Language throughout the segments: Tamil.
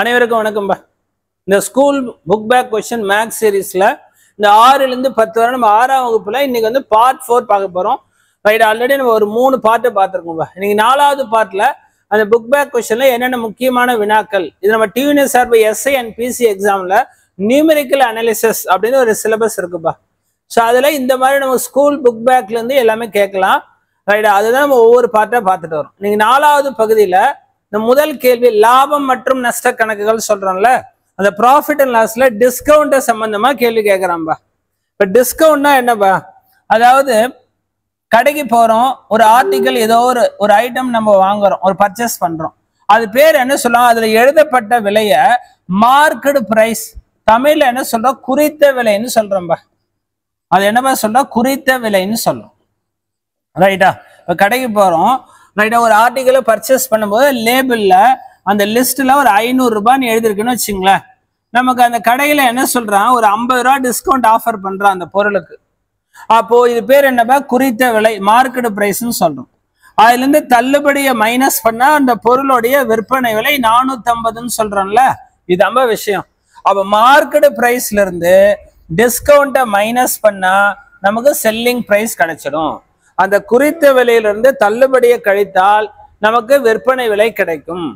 அனைவருக்கும் வணக்கம்பா. இந்த school book back question maths சீரீஸ்ல இந்த 6ல இருந்து 10 வரை நம்ம 6ஆம் வகுப்புல இன்னைக்கு வந்து பார்ட் 4 பார்க்க போறோம். ரைட், ஆல்ரெடி நம்ம ஒரு 3 பார்ட் பார்த்துருக்கோம்பா. இன்னைக்கு 4வது பார்ட்ல அந்த புக் பேக் கொஸ்டின்ல என்னென்ன முக்கியமான வினாக்கள், இது நம்ம டியூனிஎஸ்ஆர்பி எஸ்ஐ அண்ட் பிசி எக்ஸாம்ல நியூமெரிக்கல் அனாலிசிஸ் அப்படின்னு ஒரு சிலபஸ் இருக்குப்பா. ஸோ அதுல இந்த மாதிரி நம்ம ஸ்கூல் புக் பேக்ல இருந்து எல்லாமே கேட்கலாம். ரைட், அதுதான் நம்ம ஒவ்வொரு பார்ட்டா பார்த்துட்டு வரோம். இன்னைக்கு 4வது பகுதியில இந்த முதல் கேள்வி லாபம் மற்றும் நஷ்ட கணக்குகள் சொல்றோம்ல, அந்த ப்ராஃபிட் அண்ட் லாஸ்ல டிஸ்கவுண்ட் சம்பந்தமா கேள்வி கேட்கறான்பா. இப்ப டிஸ்கவுண்ட்னா என்னப்பா, அதாவது கடைக்கு போறோம், ஒரு ஆர்டிக்கல் ஏதோ ஒரு ஐட்டம் நம்ம வாங்குறோம், ஒரு பர்ச்சேஸ் பண்றோம், அது பேர் என்ன சொல்லுவாங்க, அதுல எழுதப்பட்ட விலைய மார்க்கெட் பிரைஸ், தமிழ்ல என்ன சொல்றோம், குறித்த விலைன்னு சொல்றோம்பா. அது என்னப்பா சொல்றோம், குறித்த விலைன்னு சொல்றோம். ரைட்டா, இப்ப கடைக்கு போறோம், ரைட்டா, ஒரு ஆர்டிக்கலை பர்ச்சேஸ் பண்ணும்போது லேபிள்ல அந்த லிஸ்ட்ல ஒரு 500 ரூபான்னு எழுதிருக்குன்னு வச்சுங்களேன். நமக்கு அந்த கடையில என்ன சொல்றான், ஒரு 50 ரூபா டிஸ்கவுண்ட் ஆஃபர் பண்றான் அந்த பொருளுக்கு. அப்போ இது பேர் என்னப்பா, குறித்த விலை, மார்க்கெட் பிரைஸ்ன்னு சொல்றோம். அதுல இருந்து தள்ளுபடியை மைனஸ் பண்ணா அந்த பொருளுடைய விற்பனை விலை 450ன்னு சொல்றோம்ல, இது ரொம்ப விஷயம். அப்ப மார்க்கெட் பிரைஸ்ல இருந்து டிஸ்கவுண்ட்டை மைனஸ் பண்ணா நமக்கு செல்லிங் பிரைஸ் கிடைச்சிடும். அந்த குறித்த விலையிலிருந்து தள்ளுபடியை கழித்தால் நமக்கு விற்பனை விலை கிடைக்கும்.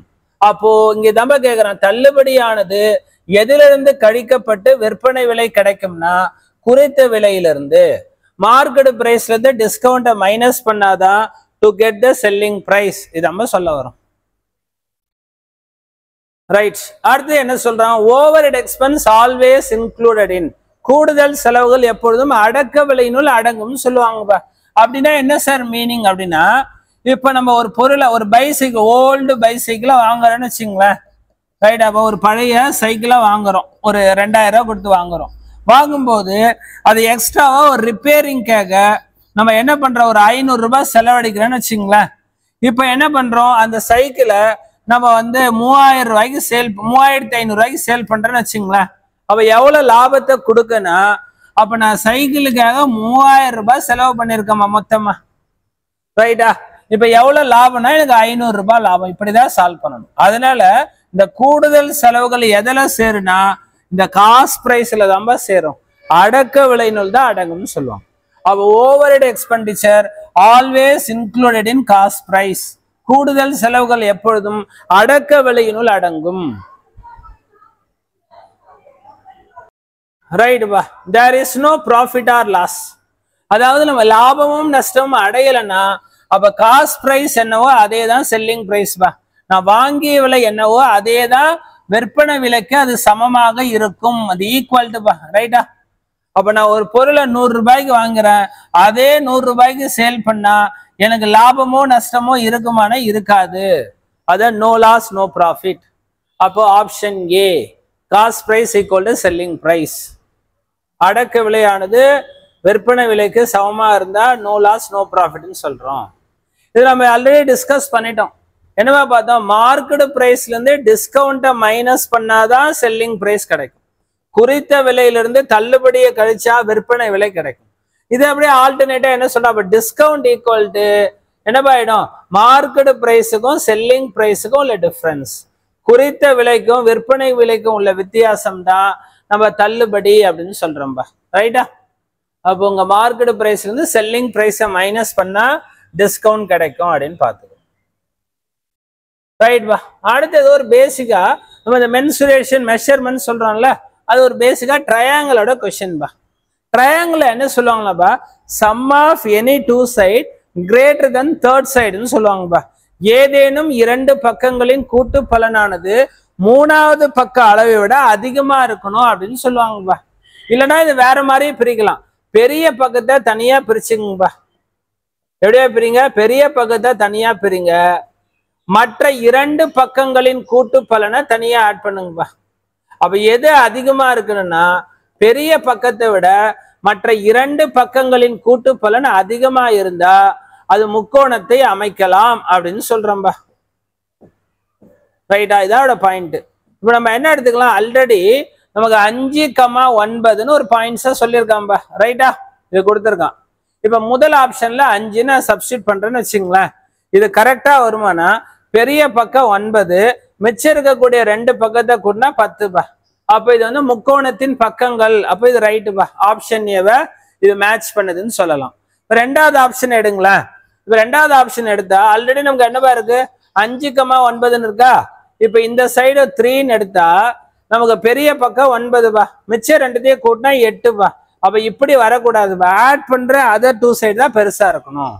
அப்போ இங்க தம்ப கேக்குறான், தள்ளுபடியானது எதிலிருந்து கழிக்கப்பட்டு விற்பனை விலை கிடைக்கும்னா குறித்த விலையிலிருந்து. மார்க்கெட் பிரைஸ்ல இருந்து டிஸ்கவுண்ட்டை மைனஸ் பண்ணாதான் to get the selling price, இது நம்ம சொல்ல வரும். ரைட், அடுத்து என்ன சொல்றான், overhead expense always included in, கூடுதல் செலவுகள் எப்பொழுதும் அடக்க விலையினுள் அடங்கும்னு சொல்லுவாங்கப்பா. அப்படின்னா என்ன சார் மீனிங் அப்படின்னா, இப்ப நம்ம ஒரு பொருளை, ஒரு பைசைக்கிள், ஓல்டு பைசைக்கிளை வாங்குறோன்னு வச்சுங்களேன். ரைட், அப்போ ஒரு பழைய சைக்கிளை வாங்குறோம், ஒரு 2000 ரூபாய் கொடுத்து வாங்குறோம். வாங்கும்போது அது எக்ஸ்ட்ராவா ஒரு ரிப்பேரிங்காக நம்ம என்ன பண்றோம், ஒரு 500 ரூபாய் செலவழிக்கிறோன்னு வச்சுங்களேன். இப்ப என்ன பண்றோம், அந்த சைக்கிளை நம்ம வந்து 3000 ரூபாய்க்கு 3500 ரூபாய்க்கு சேல் பண்றேன்னு வச்சுங்களேன். அப்ப எவ்வளவு லாபத்தை கொடுக்கனா, அப்ப நான் சைக்கிளுக்காக 3000 ரூபாய் செலவு பண்ணிருக்கேமா மொத்தமா. ரைட்டா, இப்ப எவ்வளவு லாபம்னா எனக்கு 500 ரூபாய் லாபம். இப்படிதான் சால்வ் பண்ணணும். அதனால இந்த கூடுதல் செலவுகள் எதுல சேருனா இந்த காஸ்ட் பிரைஸ்ல தான் சேரும், அடக்க விலையினுள் தான் அடங்கும்னு சொல்லுவாங்க. அப்ப overhead expenditure always included in cost price, கூடுதல் செலவுகள் எப்பொழுதும் அடக்க விலையினுள் அடங்கும். ரைட் பா, there is no profit or loss, அதாவது நம்ம லாபமும் நஷ்டமும் அடையலைன்னா அப்ப காஸ்ட் பிரைஸ் என்னவோ அதே தான் செல்லிங் பிரைஸ் பா. நான் வாங்கிய விலை என்னவோ அதே தான் விற்பனை விலைக்கு அது சமமாக இருக்கும், அது ஈக்குவல் டு பா. ரைட்டா, அப்ப நான் ஒரு பொருளை 100 ரூபாய்க்கு வாங்குறேன், அதே 100 ரூபாய்க்கு சேல் பண்ணா எனக்கு லாபமோ நஷ்டமோ இருக்குமானா இருக்காது. அத நோ லாஸ் நோ ப்ராஃபிட். அப்போ option A, cost price equal to selling price. அடக்க விலையானது விற்பனை விலைக்கு சமமா இருந்தா நோ லாஸ் நோ ப்ராஃபிட்னு சொல்றோம். இது நம்ம ஆல்ரெடி டிஸ்கஸ் பண்ணிட்டோம். என்னவா பார்த்தோம், மார்க்கெட் பிரைஸ்ல இருந்து டிஸ்கவுண்ட்டை மைனஸ் பண்ணாதான் செல்லிங் பிரைஸ் கிடைக்கும், குறித்த விலையிலிருந்து தள்ளுபடியை கழிச்சா விற்பனை விலை கிடைக்கும். இது அப்படியே ஆல்டர்னேட்டா என்ன சொல்றோம், அப்ப டிஸ்கவுண்ட் ஈக்குவல் டு என்னப்பா ஆயிடும், மார்க்கெட் பிரைஸுக்கும் செல்லிங் பிரைஸுக்கும் உள்ள டிஃபரன்ஸ், குறித்த விலைக்கும் விற்பனை விலைக்கும் உள்ள வித்தியாசம் தான் நம்ம தள்ளுபடி அப்படின்னு சொல்றோம்பா. ரைட்டா, அப்போ உங்க மார்க்கெட் பிரைஸ்ல இருந்து செல்லிங் பிரைஸை மைனஸ் பண்ணா டிஸ்கவுண்ட் கிடைக்கும் அப்படின்னு பார்த்துக்கோ. ரைட் பா, அடுத்தது ஒரு பேசிக்கா நம்ம இந்த மென்சுரேஷன் மெஷர்மெண்ட் சொல்றோம்ல, அது ஒரு பேசிக்கா ட்ரையாங்கிளோட கொஸ்டின் பா. ட்ரையாங்கிள் என்ன சொல்லுவாங்களாப்பா, sum of any two side greater than third சைடுன்னு சொல்லுவாங்கப்பா. ஏதேனும் 2 பக்கங்களின் கூட்டு பலனானது 3வது பக்க அளவை விட அதிகமா இருக்கணும் அப்படின்னு சொல்லுவாங்கப்பா. இல்லைன்னா இது வேற மாதிரி பிரிக்கலாம், பெரிய பக்கத்தை தனியா பிரிச்சுங்கப்பா. எப்படியா பிரிங்க, பெரிய பக்கத்தை தனியா பிரிங்க, மற்ற 2 பக்கங்களின் கூட்டு பலனை தனியா ஆட் பண்ணுங்கப்பா. அப்ப எது அதிகமா இருக்குன்னா, பெரிய பக்கத்தை விட மற்ற 2 பக்கங்களின் கூட்டு பலன் அதிகமா இருந்தா அது முக்கோணத்தை அமைக்கலாம் அப்படின்னு சொல்றோம்பா. ரைட்டா, இதோட பாயிண்ட். இப்ப நம்ம என்ன எடுத்துக்கலாம், ஆல்ரெடி நமக்கு 5,9ன்னு ஒரு பாயிண்ட்ஸா சொல்லியிருக்காம்பா. ரைட்டா, இது கொடுத்துருக்கான். இப்ப முதல் ஆப்ஷன்ல 5 சப்ஸ்டிட் பண்றேன்னு வச்சுங்களேன். இது கரெக்டா வருமானா பெரிய பக்கம் 9, மிச்சம் இருக்கக்கூடிய ரெண்டு பக்கத்தை கூட்டினா 10 அப்ப இது வந்து முக்கோணத்தின் பக்கங்கள். அப்ப இது ரைட்டுப்பா. ஆப்ஷன் ஏவை இது மேட்ச் பண்ணுதுன்னு சொல்லலாம். ரெண்டாவது ஆப்ஷன் எடுங்களேன். இப்ப ரெண்டாவது ஆப்ஷன் எடுத்தா ஆல்ரெடி நமக்கு என்னவா இருக்கு 5,9 இருக்கா. இப்ப இந்த சைடு 3ன்னு எடுத்தா நமக்கு பெரிய பக்கம் 9 மிச்சம் ரெண்டுத்தையும் கூட்டினா 8 அப்ப இப்படி வரக்கூடாது. ஆட் பண்ற அதர் 2 சைடு தான் பெருசா இருக்கணும்.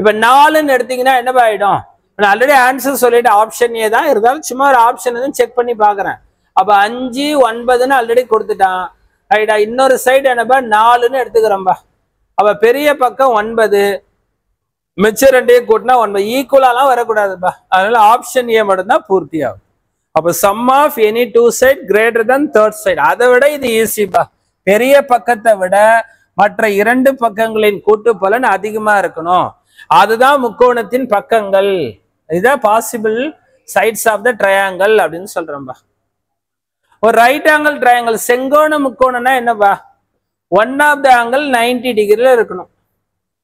இப்ப 4ன்னு எடுத்தீங்கன்னா என்னவா ஆயிடும். நான் ஆல்ரெடி ஆன்சர் சொல்லிட்டு ஆப்ஷன் ஏ தான் இருந்தாலும் சும்மா ஒரு ஆப்ஷன் செக் பண்ணி பாக்குறேன். அப்ப 5, 9ன்னு ஆல்ரெடி கொடுத்துட்டான். ரைட்டா. இன்னொரு சைடு என்னப்பா 4ன்னு எடுத்துக்கிறோம்பா. அப்ப பெரிய பக்கம் 9 மிச்சம் ரெண்டையும் கூட்டினா 9 ஈக்குவலாலாம் வரக்கூடாதுப்பா. அதனால ஆப்ஷன் ஏ மட்டும் தான் பூர்த்தி ஆகும். அப்ப sum of any 2 side greater than third side. அதை விட இது ஈஸிப்பா. பெரிய பக்கத்தை விட மற்ற இரண்டு பக்கங்களின் கூட்டுப்பலன் அதிகமா இருக்கணும். அதுதான் முக்கோணத்தின் பக்கங்கள். இதுதான் possible sides of the triangle அப்படின்னு சொல்றோம்பா. ஒரு ரைட் ஆங்கிள் ட்ரையாங்கிள் செங்கோண முக்கோணம்னா என்னப்பா, ஒன் ஆஃப் த ஆங்கிள் 90 டிகிரில இருக்கணும்.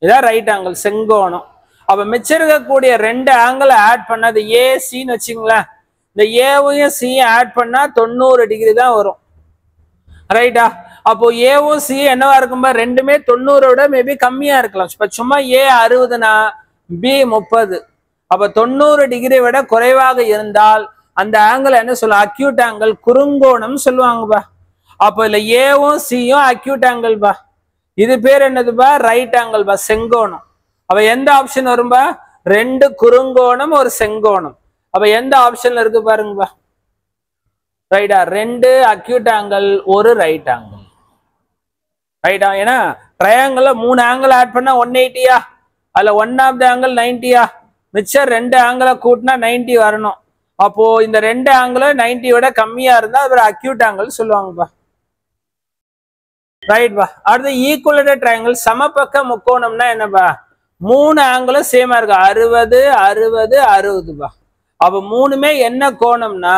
இதான் ரைட் ஆங்கிள் செங்கோணம். அப்ப மிச்சம் இருக்கக்கூடிய ரெண்டு ஆங்கிள் ஆட் பண்ணது ஏசின்னு வச்சுங்களேன். இந்த ஏவையும் சியும் ஆட் பண்ணா 90 டிகிரி தான் வரும். ரைட்டா. அப்போ ஏவும் சி என்னவா இருக்கும்பா, ரெண்டுமே 90 மேபி கம்மியா இருக்கலாம். இப்ப சும்மா ஏ 60னா பி 30. அப்ப 90 டிகிரி விட குறைவாக இருந்தால் அந்த ஆங்கிள் என்ன சொல்லுவோம், அக்யூட் ஆங்கிள், குறுங்கோணம் சொல்லுவாங்கப்பா. அப்போ இல்ல ஏவும் சியும் அக்யூட் ஆங்கிள் பா. இது பேர் என்னதுப்பா, ரைட் ஆங்கிள் பா, செங்கோணம். அப்ப எந்த ஆப்ஷன் வரும்பா, ரெண்டு குறுங்கோணம் ஒரு செங்கோணம். அப்ப எந்த ஆப்ஷன்ல இருக்கு பாருங்கப்பா. ரைட்டா. ரெண்டு அக்யூட் ஆங்கிள் ஒரு ரைட் ஆங்கிள். ரைட்டா. ஏன்னா ட்ரையாங்கிள் 3 ஆங்கிள் ஆட் பண்ணா 180யா, அதுல ஒன் ஆஃப் த ஆங்கிள் 90யா, மிச்சம் ரெண்டு ஆங்கிளை கூட்டினா 90 வரணும். அப்போ இந்த ரெண்டு ஆங்கிள் 90 விட கம்மியா இருந்தா அது அக்யூட் ஆங்கிள் சொல்லுவாங்கப்பா. ரைட்பா. அடுத்து ஈக்குவலேட்டட் ட்ரையாங்கிள் சமபக்க முக்கோணம்னா என்னப்பா, 3 ஆங்கிளும் சேமா இருக்கு, 60 60 60பா. அப்ப மூணுமே என்ன கோணம்னா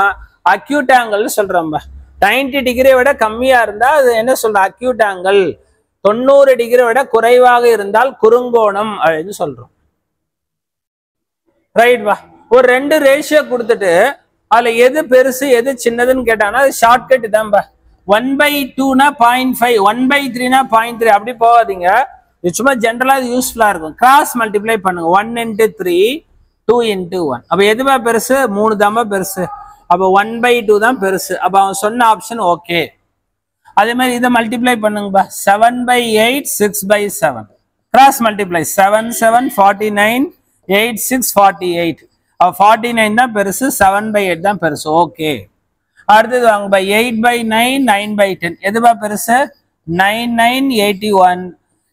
அக்யூட் ஆங்கிள் சொல்றோம்பா. 90 டிகிரி விட கம்மியா இருந்தா அது என்ன சொல்ற, அக்யூட் ஆங்கிள். 90 டிகிரி விட குறைவாக இருந்தால் குறுங்கோணம் அப்படின்னு சொல்றோம். ரைட்பா. ஒரு ரெண்டு ரேஷியோ கொடுத்துட்டு அதுல எது பெருசு எது சின்னதுன்னு கேட்டாங்கன்னா அது ஷார்ட்கட் தான்பா. 1/2னா 0.5, 1/3னா 0.3 அப்படி போகாதீங்க. இது சும்மா ஜென்ரலா இது யூஸ்ஃபுல்லா இருக்கும். கிராஸ் மல்டிப்ளை பண்ணுங்க. 1 × 3 2 × 1. அப்ப எதுவா பெருசு, 3 தான்பா பெருசு. அப்ப 1/2 தான் பெருசு. அப்ப அவன் சொன்ன ஆப்ஷன் ஓகே. அதே மாதிரி இதை மல்டிப்ளை பண்ணுங்கப்பா. 7/8 6/7 கிராஸ் மல்டிப்ளை. 7 7 49 8 6 48. 49 தான் பெருசு, 7/8 தான் பெருசு. ஓகே. அடுத்தது வாங்க. 8/9 9/10 எதுவா பெருசு, 9 9 81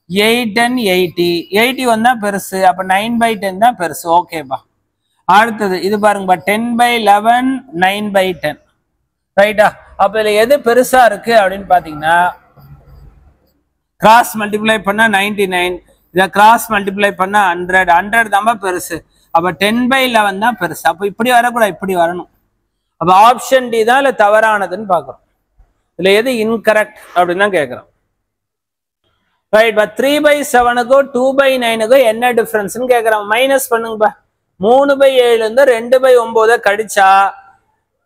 8 10 80 81 தான் பெருசு. அப்ப 9/10 தான் பெருசு. ஓகேப்பா. அடுத்தது இது பாருங்கப்பா, 10/11 9/10. ரைட்டா. அப்ப இதுல எது பெருசா இருக்கு அப்படின்னு பாத்தீங்கன்னா கிராஸ் மல்டிப்ளை பண்ணா 99, இதை கிராஸ் மல்டிப்ளை பண்ணா 100 100 தான் பெருசு. அப்ப 10/11 தான் பெருசு. அப்ப இப்படி வரக்கூடாது, இப்படி வரணும். அப்ப ஆப்ஷன் டி தான் இல்ல தவறானதுன்னு பாக்குறோம். இதுல எது இன்கரெக்ட் அப்படின்னு தான் கேட்கிறோம். ரைட். 3/7க்கும் 2/9க்கும் என்ன டிஃபரன்ஸ்ன்னு கேட்கிறோம். மைனஸ் பண்ணுங்கப்பா. 3/7 இருந்து 2/9 கடிச்சா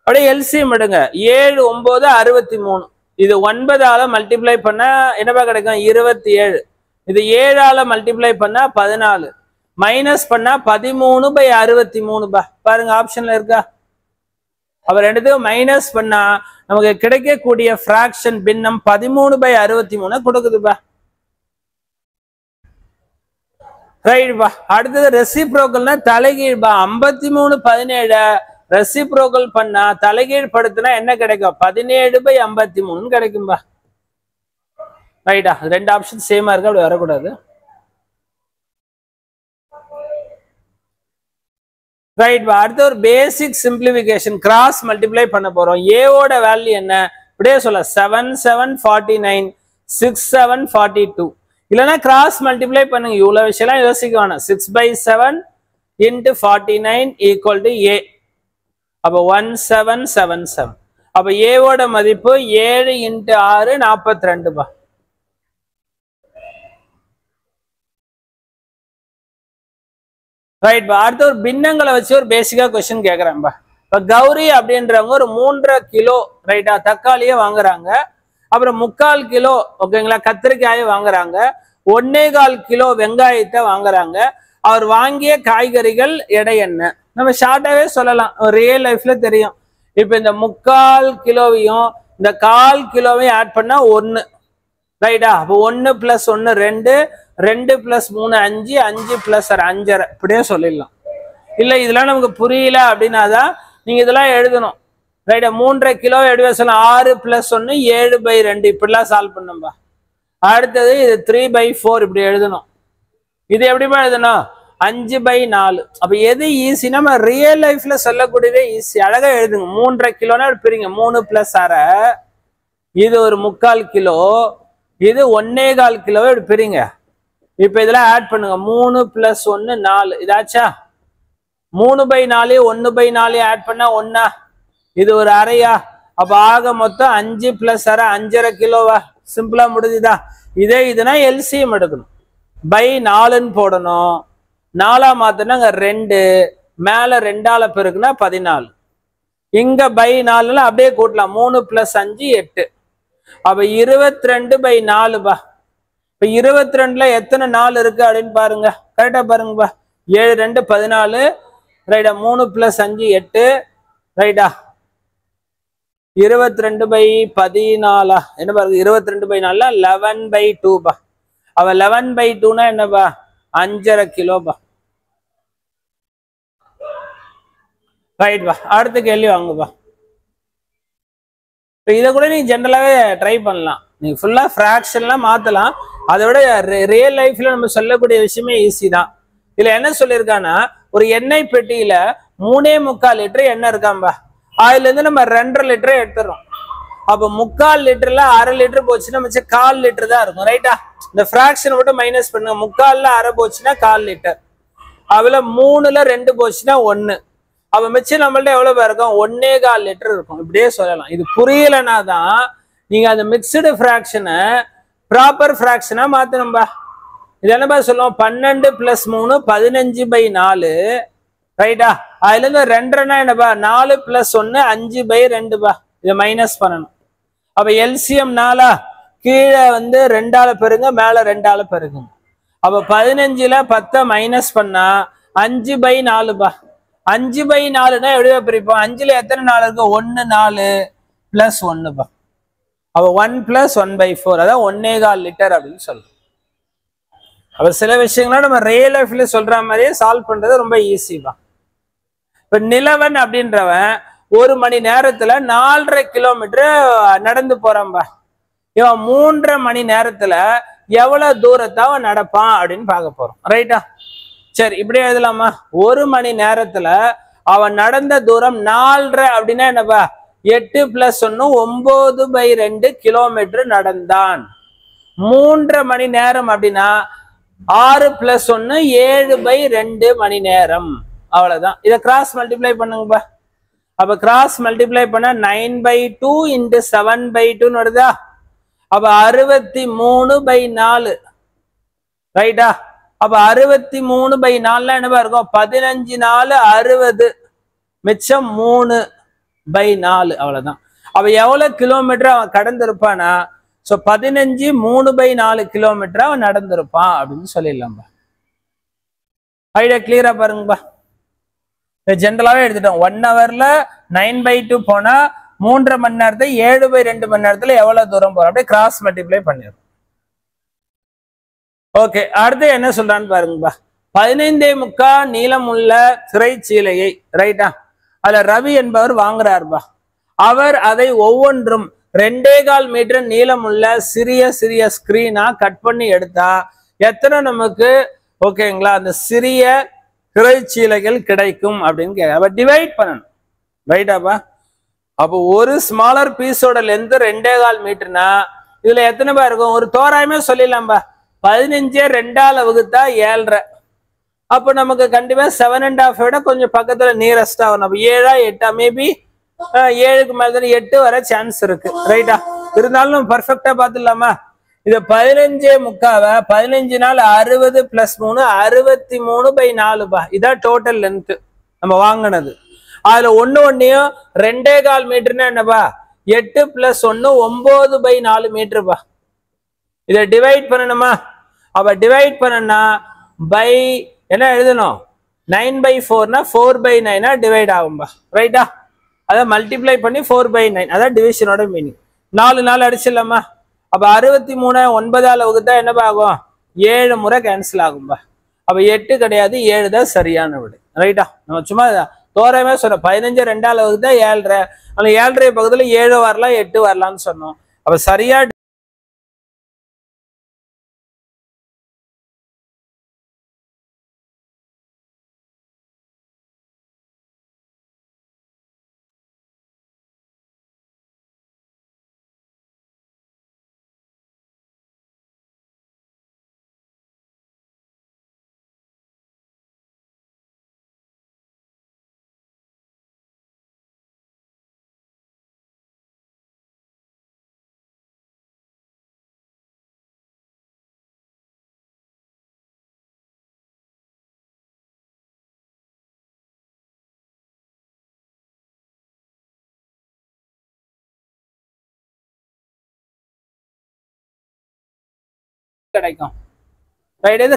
அப்படியே எல்சிஎம் எடுங்க. 7 9 63. இது 9ஆல மல்டிப்ளை பண்ணா என்னப்பா கிடைக்கும், 27. இது 7ஆல மல்டிப்ளை பண்ணா 14. மைனஸ் பண்ணா 13/63பா. பாருங்க ஆப்ஷன்ல இருக்கா. அப்ப ரெண்டுத்தையும் மைனஸ் பண்ணா நமக்கு கிடைக்கக்கூடிய பிராக்ஷன் பின்னம் 13/63 கொடுக்குதுப்பா. ரைட்பா. அடுத்தது ரெசிப்ரோக்கல்னா தலைகீழ்பா. 53/17 ரெசிப்ரோக்கல் பண்ணா தலைகீழ் படுத்தினா என்ன கிடைக்கும், 17/53 கிடைக்கும்பா. ரைட்டா. ரெண்டு ஆப்ஷன் சேமா இருக்கு, அப்படி வரக்கூடாது. ரைட்பா. அடுத்து ஒரு பேசிக் சிம்பிளிபிகேஷன், கிராஸ் மல்டிப்ளை பண்ண போறோம். ஏவோட வேல்யூ என்ன இப்படியே சொல்ல, 7 7 49 6 7 42. இல்லைன்னா கிராஸ் மல்டிப்ளை பண்ணுங்க. இவ்வளவு விஷயம் யோசிக்க வேணாம். 6/7 × 49 = A. அப்ப 1777. அப்ப ஏவோட மதிப்பு 7 × 6 42பா. ரைட் பா. அடுத்து ஒரு பின்னங்களை வச்சு ஒரு பேசிக்கா கொஸ்டின் கேட்கறேன்பா. இப்ப கௌரி அப்படின்றவங்க ஒரு 3.5 கிலோ ரைட்டா தக்காளியே வாங்குறாங்க. அப்புறம் 3/4 கிலோ ஓகேங்களா கத்திரிக்காயை வாங்குறாங்க. 1.25 கிலோ வெங்காயத்தை வாங்குறாங்க. அவர் வாங்கிய காய்கறிகள் எடை என்ன? நம்ம ஷார்ட்டாவே சொல்லலாம், ரியல் லைஃப்ல தெரியும். இப்ப இந்த 3/4 கிலோவையும் இந்த 1/4 கிலோவையும் ஆட் பண்ணா 1 ரைட்டா. அப்போ 1 + 1 2, 2 + 3 5, 5 + 6 5.5 இப்படியே சொல்லிடலாம். இல்ல இதெல்லாம் நமக்கு புரியல அப்படின்னாதான் நீங்க இதெல்லாம் எழுதணும் ரைட்டா. 3.5 கிலோ எடுவே சொல்லலாம். 6 + 1 7/2 இப்படிலாம் சால்வ் பண்ணும்பா. அடுத்தது இது 3/4 இப்படி எழுதணும். இது எப்படிமா எழுதணும்? 5/4. அப்ப எது ஈஸி? நம்ம ரியல் லைஃப்ல சொல்லக்கூடியதே ஈஸி. அழகா எழுதுங்க. 3.5 கிலோனா பிரிங்க. 3 + 6 இது ஒரு 3/4 கிலோ, இது 1.25 கிலோ இப்படி பிரிங்க. இப்ப இதெல்லாம் ஆட் பண்ணுங்க. 3 + 1 4 இதாச்சா? 3/4 1/4 ஆட் பண்ணா 1 இது ஒரு அரையா? அப்ப ஆக மொத்தம் 5 + 6 5.5 கிலோவா? சிம்பிளா முடிஞ்சுதா? இதே இதுனா எல்சிஎம் எடுக்கணும். பை 4ன்னு போடணும். 4ஆ மாத்தினா 2 மேல 2ஆல பெருக்குனா 14. இங்க பை 4ல அப்படியே கூட்டலாம். 3 + 5 8. அப்ப 22/4 பா. இப்ப 22ல எத்தனை 4 இருக்கு அப்படின்னு பாருங்க. கரெக்டா பாருங்கப்பா. 7 2 14 ரைட்டா. 3 + 5 8 ரைட்டா. 22/14 என்ன பாருங்க. 22/4 11/2 பா. அவ 11/2னா என்னப்பா? 5.5 கிலோப்பா. ரைட் பா. அடுத்த கேள்வி வாங்கப்பா. இதை கூட நீங்க ஜென்ரலாவே ட்ரை பண்ணலாம். நீங்க ஃபுல்லா ஃபிராக்ஷன்லாம் மாத்தலாம். அதை விட ரியல் லைஃப்ல நம்ம சொல்லக்கூடிய விஷயமே ஈஸி தான். இதுல என்ன சொல்லியிருக்கான்னா, ஒரு எண்ணெய் பெட்டியில 3.25 லிட்டர் எண்ணெய் இருக்காம்பா. அதுல இருந்து நம்ம 2.5 லிட்டரை எடுத்துறோம். அப்ப 3/4 லிட்டர்ல 1/2 லிட்டர் போச்சுன்னா மிச்சம் 1/4 லிட்டர் தான் இருக்கும் ரைட்டா. இந்த ஃபிராக்ஷன் மட்டும் மைனஸ் பண்ணுங்க. 3/4ல 1/2 போச்சுன்னா 1/4 லிட்டர். அதுல 3ல 2 போச்சுன்னா 1. அப்ப மிச்சம் நம்மள்ட்ட எவ்வளவு இருக்கும்? 1.25 லிட்டர் இருக்கும். இப்படியே சொல்லலாம். இது புரியலன்னா தான் நீங்க அந்த மிக்சடு ஃபிராக்ஷனை ப்ராப்பர் ஃபிராக்ஷனா மாத்தணும்பா. இது என்னப்பா சொல்லுவோம்? 12 + 3 15/4 ரைட்டா. அதுல இருந்து 2னா என்னப்பா? 4 + 1 5/2 பா. இதை மைனஸ் பண்ணணும். அப்ப எல்சிஎம் 4 கீழே 2ஆல பெருங்க, மேல 2ஆல பெருகுங்க. அப்ப 15ல 10 மைனஸ் பண்ணா 5/4 பா. 5/4னா எப்படியா பிரிப்போம்? 5ல எத்தனை 4 இருக்கு? 1 4 + 1 பா. அப்ப 1 + 1/4 அதான் 1.25 லிட்டர் அப்படின்னு சொல்லுவோம். அப்ப சில விஷயங்கள்லாம் நம்ம ரியல் லைஃப்ல சொல்ற மாதிரியே சால்வ் பண்றது ரொம்ப ஈஸி தான். இப்ப நிலவன் அப்படின்றவன் 1 மணி நேரத்துல 4.5 கிலோமீட்டர் நடந்து போறான்பா. இவன் 3.5 மணி நேரத்துல எவ்வளவு தூரத்தை அவன் நடப்பான் அப்படின்னு பார்க்க போறோம் ரைட்டா. சரி இப்படி எழுதலாமா? 1 மணி நேரத்துல அவன் நடந்த தூரம் 4.5 அப்படின்னா என்னப்பா? 8 + 1 9/2 கிலோமீட்டர் நடந்தான். 3.5 மணி நேரம் அப்படின்னா 6 + 1 7/2 மணி நேரம். அவ்வளவுதான். இதை கிராஸ் மல்டிப்ளை பண்ணுங்கப்பா. அப்ப கிராஸ் மல்டிப்ளை பண்ண 9/2 × 7/2 வருதா? அப்ப 63/4 ரைட்டா. அப்ப 63/4 என்னவா இருக்கும்? 15 4 60 மிச்சம் 3/4 அவ்வளவுதான். அப்ப எவ்வளவு கிலோமீட்டர் அவன் கடந்திருப்பானா? சோ 15 3/4 கிலோமீட்டர் அவன் நடந்திருப்பான் அப்படின்னு சொல்லிடலாம்பா. ஐடியா கிளியரா பாருங்கப்பா. ஜென்ரலாவே எடுத்துட்டோம். 1 ஹவர்ல 9/2 போனா 3.5 மணி நேரத்தை 7/2 மணி நேரத்துல எவ்வளவு தூரம் போறோம்? அப்படியே கிராஸ் மல்டிப்ளை பண்ணிடும். ஓகே அடுத்து என்ன சொல்றான்னு பாருங்கப்பா. 15.25 நீளம் உள்ள திரைச்சீலையை ரைட்டா அதுல ரவி என்பவர் வாங்குறாருப்பா. அவர் அதை ஒவ்வொன்றும் 2.25 மீட்டர் நீளம் உள்ள சிறிய சிறிய ஸ்கிரீனா கட் பண்ணி எடுத்தா எத்தனை நமக்கு ஓகேங்களா அந்த சிறிய திரைச்சீலைகள் கிடைக்கும் அப்படின்னு கேட்க டிவைட் பண்ணணும் ரைட்டாப்பா. அப்போ ஒரு ஸ்மாலர் பீஸோட லென்த் 2.25 மீட்டர்னா இதுல எத்தனை பா இருக்கும்? ஒரு தோராயமே சொல்லிடலாம்பா. 15 2ஆல வகுத்தா 7.5. அப்போ நமக்கு கண்டிப்பா 7.5 விட கொஞ்சம் பக்கத்துல நியரஸ்டா வரும். அப்ப 7 8 மேபி 7க்கு மேல 8 வர சான்ஸ் இருக்கு ரைட்டா. இருந்தாலும் பர்ஃபெக்டா பாத்துடலாமா? இத 15.25 15 நாள் 60 + 3 63/4 பா. இதான் டோட்டல் லென்த் நம்ம வாங்கினது. அதுல ஒன்னையும் 2.25 மீட்டர்னா என்னப்பா 8 + 1 9/4 மீட்டர்ப்பா. இதை டிவைட் பண்ணணுமா? அப்ப டிவைட் பண்ணா பை என்ன எழுதணும் 9/4னா 4/9 டிவைட் ஆகும்பா. ரைட்டா? அதை மல்டிப்ளை பண்ணி 4/9 அதான் டிவிஷனோட மீனிங். 4 4 அடிச்சிடலாமா? அப்ப 63 9ஆல வகுத்தா என்னப்பா ஆகும் 7 முறை கேன்சல் ஆகும்பா. அப்ப 8 கிடையாது 7 தான் சரியான விடை. ரைட்டா? நம்ம சும்மா தோராயமா சொன்னோம் 15 2ஆல வகுத்தா 7.5. அந்த 7.5 பக்கத்துல 7 வரலாம் 8 வரலாம்னு சொன்னோம். அப்ப சரியா கிடைக்கும். ரைட்? இது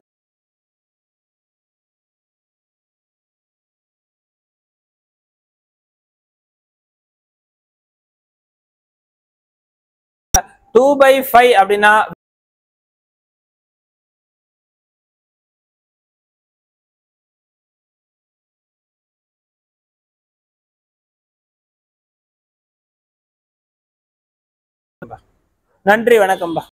2/5 அப்படின்னா நன்றி வணக்கம்பா.